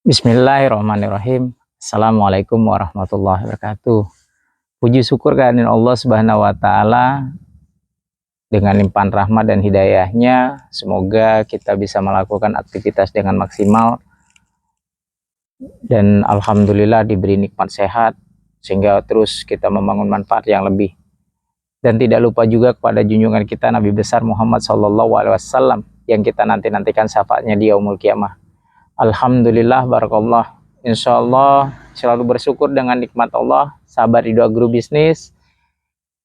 Bismillahirrahmanirrahim. Assalamualaikum warahmatullahi wabarakatuh. Puji syukur kehadiran Allah Subhanahu wa taala dengan limpahan rahmat dan hidayahnya. Semoga kita bisa melakukan aktivitas dengan maksimal dan alhamdulillah diberi nikmat sehat sehingga terus kita membangun manfaat yang lebih. Dan tidak lupa juga kepada junjungan kita Nabi besar Muhammad SAW yang kita nantikan syafaatnya di yaumul kiamah. Alhamdulillah, barakallah. Insya Allah selalu bersyukur dengan nikmat Allah. Sahabat Ridho Agrobisnis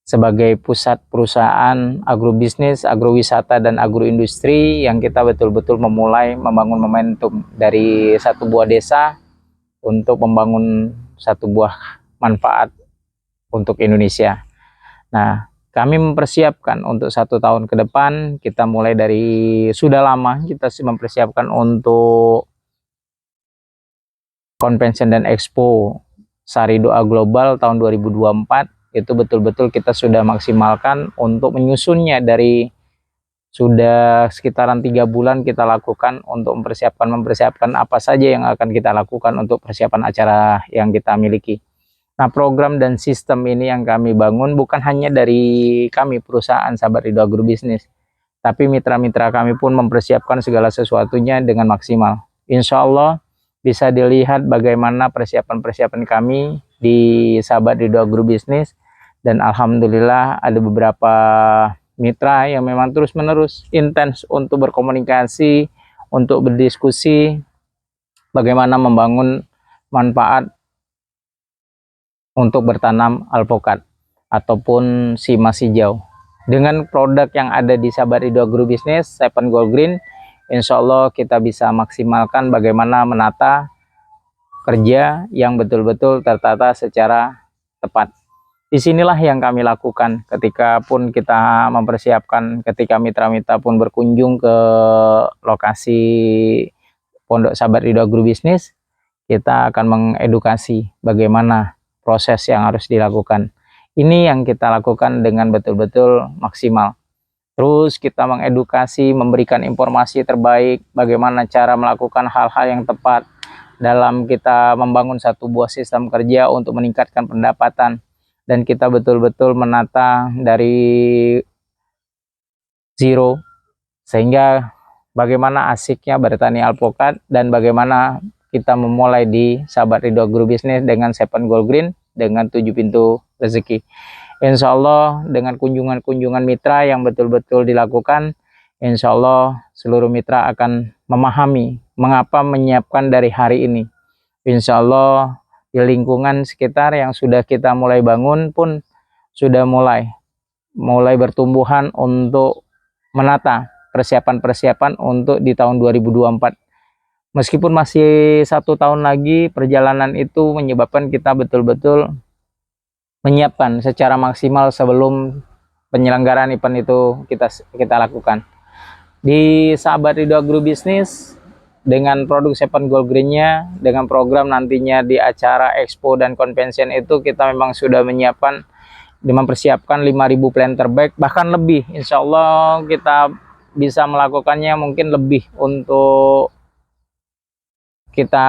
sebagai pusat perusahaan agrobisnis, agrowisata, dan agroindustri yang kita betul-betul memulai membangun momentum dari satu buah desa untuk membangun satu buah manfaat untuk Indonesia. Nah, kami mempersiapkan untuk 1 tahun ke depan. Kita mulai dari sudah lama kita mempersiapkan untuk Convention dan Expo Sari Doa Global tahun 2024. Itu betul-betul kita sudah maksimalkan untuk menyusunnya dari sudah sekitaran 3 bulan kita lakukan untuk mempersiapkan apa saja yang akan kita lakukan untuk persiapan acara yang kita miliki. Nah, program dan sistem ini yang kami bangun bukan hanya dari kami perusahaan Sahabat Ridho Agrobisnis, tapi mitra-mitra kami pun mempersiapkan segala sesuatunya dengan maksimal. Insya Allah bisa dilihat bagaimana persiapan-persiapan kami di Sahabat Ridho Agrobisnis, dan alhamdulillah ada beberapa mitra yang memang terus-menerus intens untuk berkomunikasi, untuk berdiskusi bagaimana membangun manfaat untuk bertanam alpukat ataupun si mas hijau. Dengan produk yang ada di Sahabat Ridho Agrobisnis, Seven Gold Green, insya Allah kita bisa maksimalkan bagaimana menata kerja yang betul-betul tertata secara tepat. Disinilah yang kami lakukan ketika pun kita mempersiapkan, ketika mitra-mitra pun berkunjung ke lokasi Pondok Sahabat Ridho Agrobisnis, kita akan mengedukasi bagaimana proses yang harus dilakukan. Ini yang kita lakukan dengan betul-betul maksimal. Terus kita mengedukasi, memberikan informasi terbaik, bagaimana cara melakukan hal-hal yang tepat dalam kita membangun satu buah sistem kerja untuk meningkatkan pendapatan. Dan kita betul-betul menata dari zero, sehingga bagaimana asiknya bertani alpukat dan bagaimana kita memulai di Sahabat Ridho Agrobisnis dengan Seven Gold Green dengan 7 pintu rezeki. Insya Allah dengan kunjungan-kunjungan mitra yang betul-betul dilakukan, insya Allah seluruh mitra akan memahami mengapa menyiapkan dari hari ini. Insya Allah di lingkungan sekitar yang sudah kita mulai bangun pun sudah mulai bertumbuhan untuk menata persiapan-persiapan untuk di tahun 2024. Meskipun masih 1 tahun lagi, perjalanan itu menyebabkan kita betul-betul menyiapkan secara maksimal sebelum penyelenggaraan event itu kita lakukan. Di Sahabat Ridho Agrobisnis dengan produk Seven Gold Green-nya, dengan program nantinya di acara Expo dan Convention itu kita memang sudah menyiapkan, mempersiapkan 5.000 planter bag, bahkan lebih. Insya Allah kita bisa melakukannya mungkin lebih untuk kita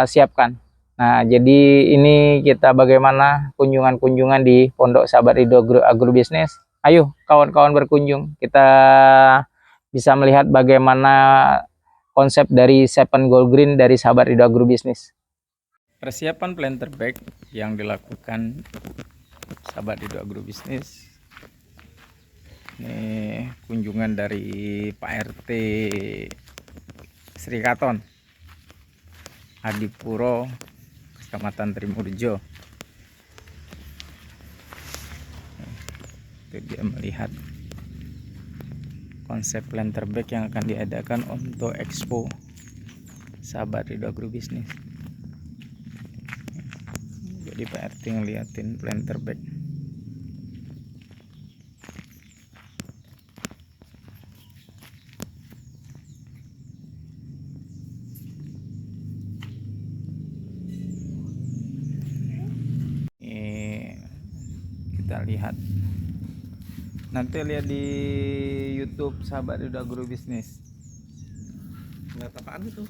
siapkan. Nah, jadi ini kita bagaimana kunjungan-kunjungan di Pondok Sahabat Ridho Agrobisnis. Ayo kawan-kawan berkunjung, kita bisa melihat bagaimana konsep dari Seven Gold Green dari Sahabat Ridho Agrobisnis. Persiapan planter bag yang dilakukan Sahabat Ridho Agrobisnis. Ini kunjungan dari Pak RT Sri Katon, Adipuro, Kecamatan Trimurjo. Itu dia melihat konsep planter bag yang akan diadakan untuk Expo Sahabat Ridho Agrobisnis. Jadi Pak RT ngeliatin planter bag. Kita lihat, nanti lihat di YouTube Sahabat Ridho Agrobisnis. Lihat apaan itu?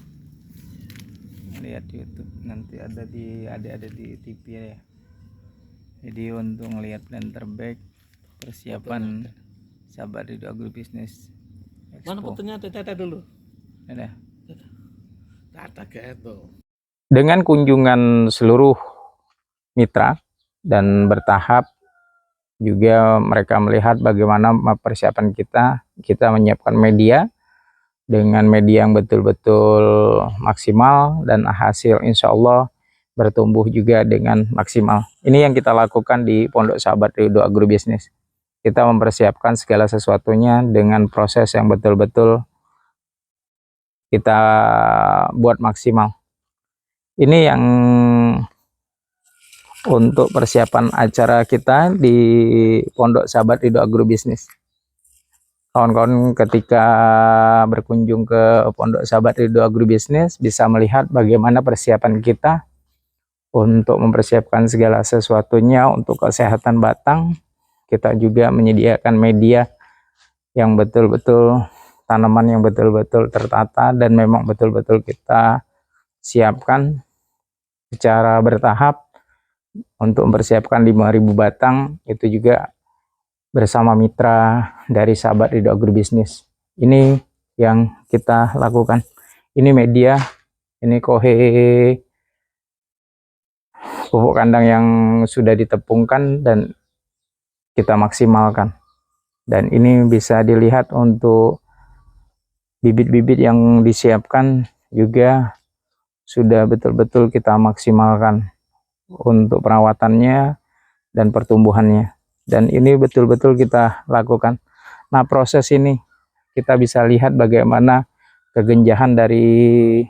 lihat YouTube, nanti ada di TV ya. Jadi untuk ngelihat plan terbaik persiapan Sahabat Ridho Agribisnis Expo. Mana fotonya? Tata dulu. Ada. Tata kayak itu. Dengan kunjungan seluruh mitra dan bertahap, juga mereka melihat bagaimana persiapan kita menyiapkan media dengan media yang betul-betul maksimal, dan hasil insya Allah bertumbuh juga dengan maksimal. Ini yang kita lakukan di Pondok Sahabat Ridho Agribisnis. Kita mempersiapkan segala sesuatunya dengan proses yang betul-betul kita buat maksimal. Ini yang untuk persiapan acara kita di Pondok Sahabat Ridho Agribisnis. Kawan-kawan ketika berkunjung ke Pondok Sahabat Ridho Agribisnis bisa melihat bagaimana persiapan kita untuk mempersiapkan segala sesuatunya untuk kesehatan batang. Kita juga menyediakan media yang betul-betul, tanaman yang betul-betul tertata dan memang betul-betul kita siapkan secara bertahap untuk mempersiapkan 5.000 batang. Itu juga bersama mitra dari Sahabat Ridho Agribisnis. Ini yang kita lakukan. Ini media, ini kohe pupuk kandang yang sudah ditepungkan dan kita maksimalkan. Dan ini bisa dilihat untuk bibit-bibit yang disiapkan juga sudah betul-betul kita maksimalkan untuk perawatannya dan pertumbuhannya. Dan ini betul-betul kita lakukan. Nah, proses ini kita bisa lihat bagaimana kegenjahan dari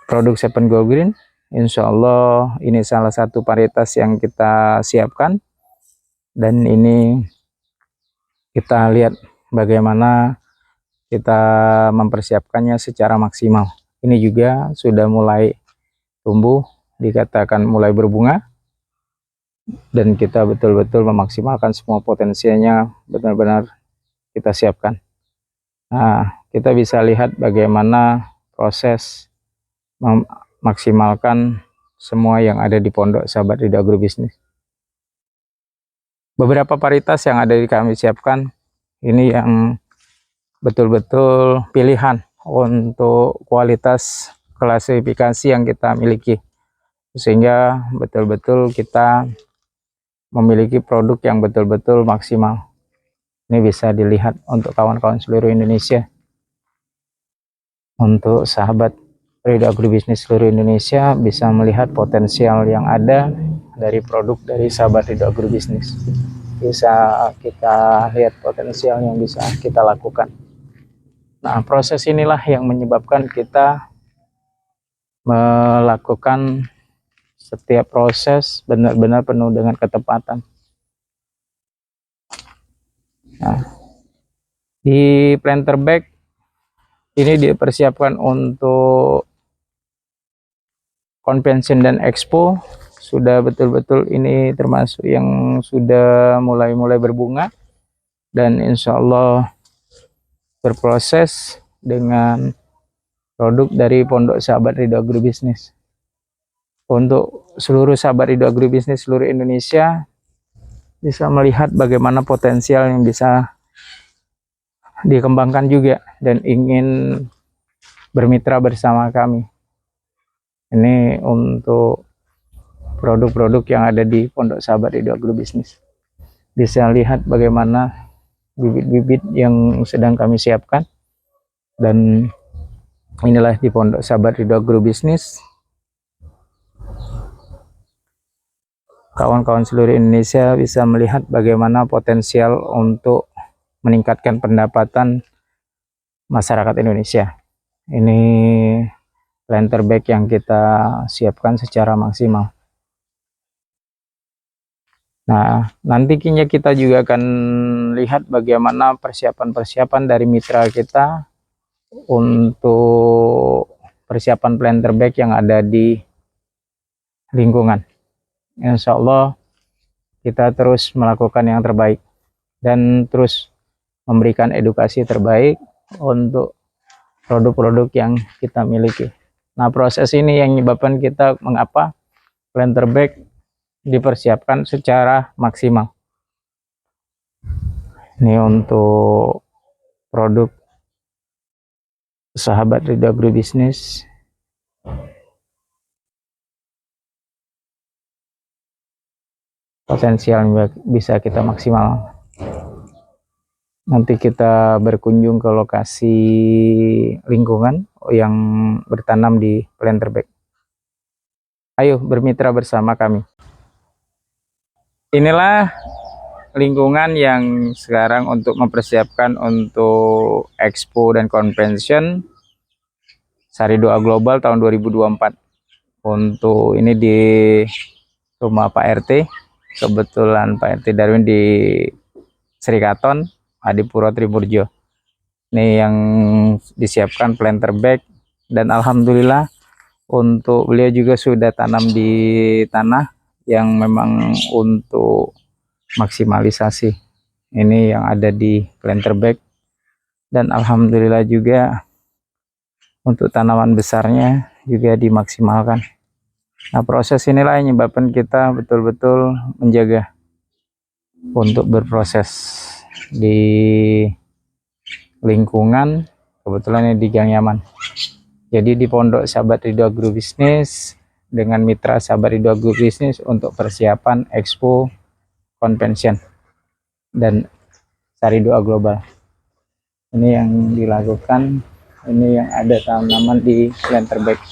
produk Seven Gold Green. Insya Allah ini salah satu varietas yang kita siapkan, dan ini kita lihat bagaimana kita mempersiapkannya secara maksimal. Ini juga sudah mulai tumbuh, dikatakan mulai berbunga, dan kita betul-betul memaksimalkan semua potensinya, benar-benar kita siapkan. Nah, kita bisa lihat bagaimana proses memaksimalkan semua yang ada di Pondok Sahabat Ridho Agribisnis. Beberapa varietas yang ada di kami siapkan, ini yang betul-betul pilihan untuk kualitas klasifikasi yang kita miliki, sehingga betul-betul kita memiliki produk yang betul-betul maksimal. Ini bisa dilihat untuk kawan-kawan seluruh Indonesia. Untuk sahabat Ridho Agribisnis seluruh Indonesia bisa melihat potensial yang ada dari produk dari Sahabat Ridho Agribisnis. Bisa kita lihat potensial yang bisa kita lakukan. Nah, proses inilah yang menyebabkan kita melakukan setiap proses benar-benar penuh dengan ketepatan. Nah, di planter bag ini dipersiapkan untuk convention dan expo. Sudah betul-betul ini termasuk yang sudah mulai berbunga, dan insya Allah berproses dengan produk dari Pondok Sahabat Ridho Agribisnis. Untuk seluruh Sahabat Ridho Agribisnis seluruh Indonesia bisa melihat bagaimana potensial yang bisa dikembangkan juga dan ingin bermitra bersama kami. Ini untuk produk-produk yang ada di Pondok Sahabat Ridho Agribisnis. Bisa lihat bagaimana bibit-bibit yang sedang kami siapkan, dan inilah di Pondok Sahabat Ridho Agribisnis. Kawan-kawan seluruh Indonesia bisa melihat bagaimana potensial untuk meningkatkan pendapatan masyarakat Indonesia. Ini planter bag yang kita siapkan secara maksimal. Nah, nantinya kita juga akan lihat bagaimana persiapan-persiapan dari mitra kita untuk persiapan planter bag yang ada di lingkungan. Insya Allah kita terus melakukan yang terbaik dan terus memberikan edukasi terbaik untuk produk-produk yang kita miliki. Nah, proses ini yang menyebabkan kita mengapa planter bag dipersiapkan secara maksimal. Ini untuk produk sahabat Ridho Agribisnis. Potensial bisa kita maksimal. Nanti kita berkunjung ke lokasi lingkungan yang bertanam di planter bag. Ayo bermitra bersama kami. Inilah lingkungan yang sekarang untuk mempersiapkan untuk Expo dan Convention Sari Doa Global tahun 2024. Untuk ini di rumah Pak RT. Kebetulan Pak RT Darwin di Serikaton, Adipuro Triburjo. Ini yang disiapkan planter bag, dan alhamdulillah untuk beliau juga sudah tanam di tanah yang memang untuk maksimalisasi. Ini yang ada di planter bag, dan alhamdulillah juga untuk tanaman besarnya juga dimaksimalkan. Nah, proses inilah yang menyebabkan kita betul-betul menjaga untuk berproses di lingkungan. Kebetulan ini di Gang Yaman. Jadi di Pondok Sahabat Ridho Agribisnis dengan mitra Sahabat Ridho Agribisnis untuk persiapan Expo Convention dan Sari Doa Global. Ini yang dilakukan, ini yang ada tanaman di planter bag.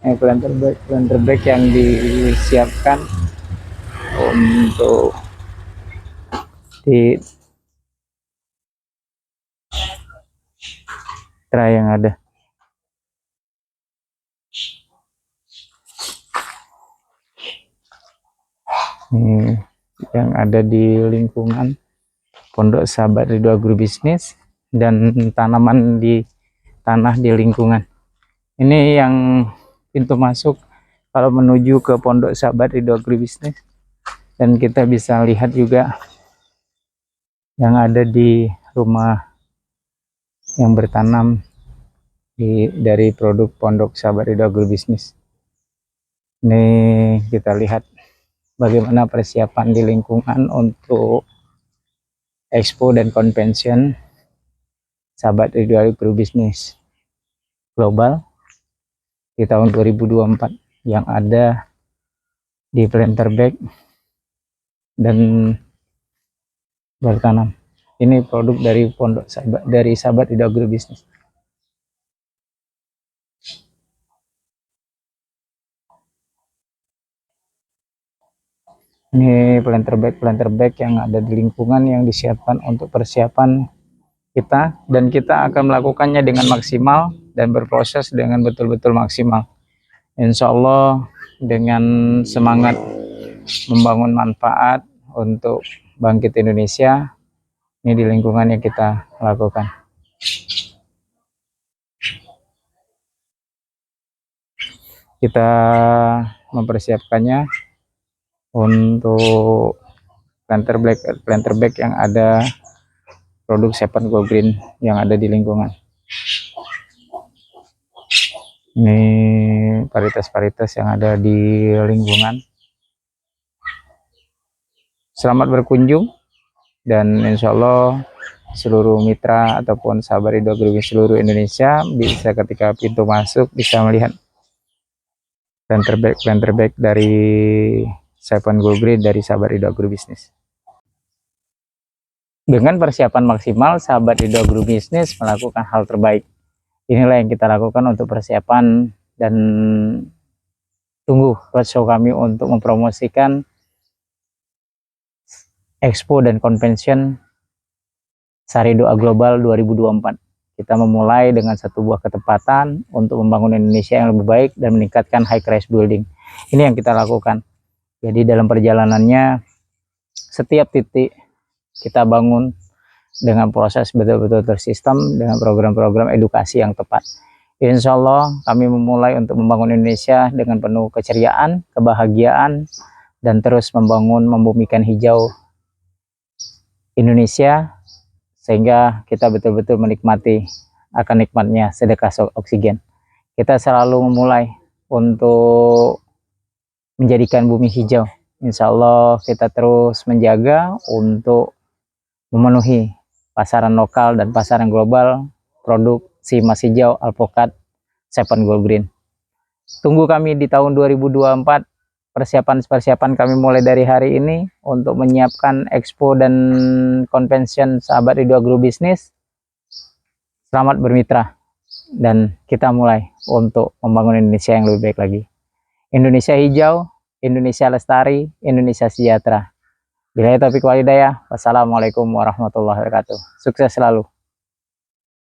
Ini planter bag yang disiapkan untuk di tray yang ada. Ini yang ada di lingkungan Pondok Sahabat Ridho Agribisnis dan tanaman di tanah di lingkungan. Ini yang pintu masuk kalau menuju ke Pondok Sahabat Ridho Agribisnis, dan kita bisa lihat juga yang ada di rumah yang bertanam dari produk Pondok Sahabat Ridho Agribisnis. Ini kita lihat bagaimana persiapan di lingkungan untuk Expo dan Convention Sahabat Ridho Agribisnis Global di tahun 2024 yang ada di planter bag dan bertanam. Ini produk dari Pondok Sahabat, dari Sahabat Ridho Agribisnis. Ini planter bag yang ada di lingkungan yang disiapkan untuk persiapan kita, dan kita akan melakukannya dengan maksimal dan berproses dengan betul-betul maksimal. Insya Allah dengan semangat membangun manfaat untuk bangkit Indonesia, ini di lingkungan yang kita lakukan. Kita mempersiapkannya untuk planter bag yang ada produk Seven Go Green yang ada di lingkungan. Ini varietas-varietas yang ada di lingkungan. Selamat berkunjung, dan insya Allah seluruh mitra ataupun sahabat Ridho Agribisnis seluruh Indonesia bisa ketika pintu masuk bisa melihat planter bag dari Seven Go Green dari sahabat Ridho Agribisnis. Dengan persiapan maksimal, sahabat Ridho Agribisnis melakukan hal terbaik. Inilah yang kita lakukan untuk persiapan, dan tunggu roadshow kami untuk mempromosikan Expo dan Convention Sari Doa Global 2024. Kita memulai dengan satu buah ketepatan untuk membangun Indonesia yang lebih baik dan meningkatkan high rise building. Ini yang kita lakukan. Jadi dalam perjalanannya setiap titik kita bangun dengan proses betul-betul tersistem dengan program-program edukasi yang tepat. Insya Allah kami memulai untuk membangun Indonesia dengan penuh keceriaan, kebahagiaan, dan terus membangun, membumikan hijau Indonesia sehingga kita betul-betul menikmati akan nikmatnya sedekah oksigen. Kita selalu memulai untuk menjadikan bumi hijau. Insya Allah kita terus menjaga untuk memenuhi pasaran lokal dan pasaran global produksi emas hijau alpukat Seven Gold Green. Tunggu kami di tahun 2024. Persiapan kami mulai dari hari ini untuk menyiapkan expo dan convention sahabat Ridho Agrobisnis. Selamat bermitra dan kita mulai untuk membangun Indonesia yang lebih baik lagi. Indonesia hijau, Indonesia lestari, Indonesia sejahtera. Billahi taufiq wal hidayah. Wassalamualaikum warahmatullahi wabarakatuh. Sukses selalu.